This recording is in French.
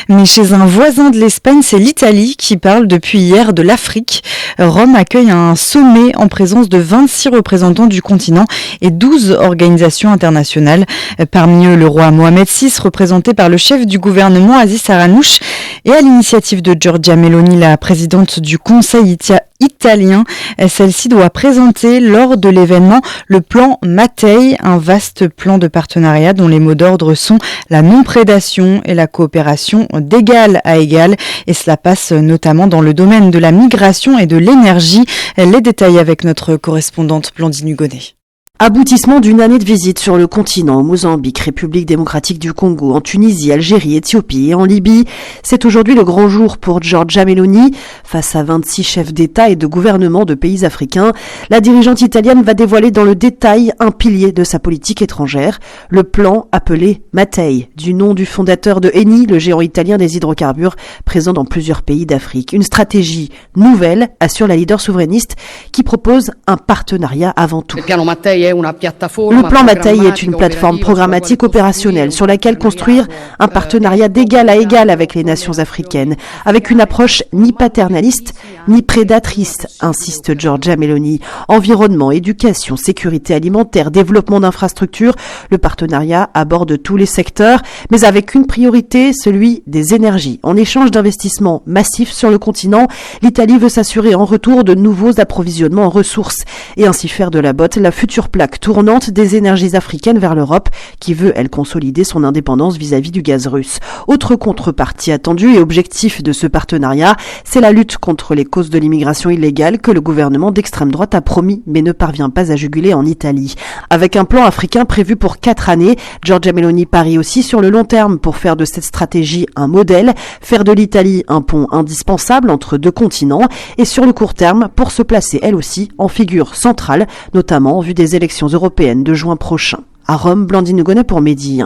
Mais chez un voisin de l'Espagne, c'est l'Italie qui parle depuis hier de l'Afrique. Rome accueille un sommet en présence de 26 représentants du continent et 12 organisations internationales. Parmi eux, le roi Mohamed VI, représenté par le chef du gouvernement Aziz Saranouch, et à l'initiative de Giorgia Meloni, la présidente du Conseil italien. Celle-ci doit présenter lors de l'événement le plan Mattei, un vaste plan de partenariat dont les mots d'ordre sont la non-prédation et la coopération d'égal à égal. Et cela passe notamment dans le domaine de la migration et de l'énergie. Les détails avec notre correspondante Blandine Hugonnet. Aboutissement d'une année de visite sur le continent, au Mozambique, République démocratique du Congo, en Tunisie, Algérie, Éthiopie et en Libye. C'est aujourd'hui le grand jour pour Giorgia Meloni. Face à 26 chefs d'État et de gouvernement de pays africains, la dirigeante italienne va dévoiler dans le détail un pilier de sa politique étrangère, le plan appelé Mattei, du nom du fondateur de Eni, le géant italien des hydrocarbures, présent dans plusieurs pays d'Afrique. Une stratégie nouvelle, assure la leader souverainiste, qui propose un partenariat avant tout. Le plan Mattei est une plateforme programmatique opérationnelle sur laquelle construire un partenariat d'égal à égal avec les nations africaines, avec une approche ni paternaliste ni prédatrice, insiste Giorgia Meloni. Environnement, éducation, sécurité alimentaire, développement d'infrastructures, le partenariat aborde tous les secteurs, mais avec une priorité, celui des énergies. En échange d'investissements massifs sur le continent, l'Italie veut s'assurer en retour de nouveaux approvisionnements en ressources et ainsi faire de la botte la future plaque tournante des énergies africaines vers l'Europe, qui veut, elle, consolider son indépendance vis-à-vis du gaz russe. Autre contrepartie attendue et objectif de ce partenariat, c'est la lutte contre les causes de l'immigration illégale que le gouvernement d'extrême droite a promis mais ne parvient pas à juguler en Italie. Avec un plan africain prévu pour 4 années, Giorgia Meloni parie aussi sur le long terme pour faire de cette stratégie un modèle, faire de l'Italie un pont indispensable entre deux continents et sur le court terme pour se placer elle aussi en figure centrale, notamment en vue des élections européennes de juin prochain. À Rome, Blandine Hugonnet pour Midi.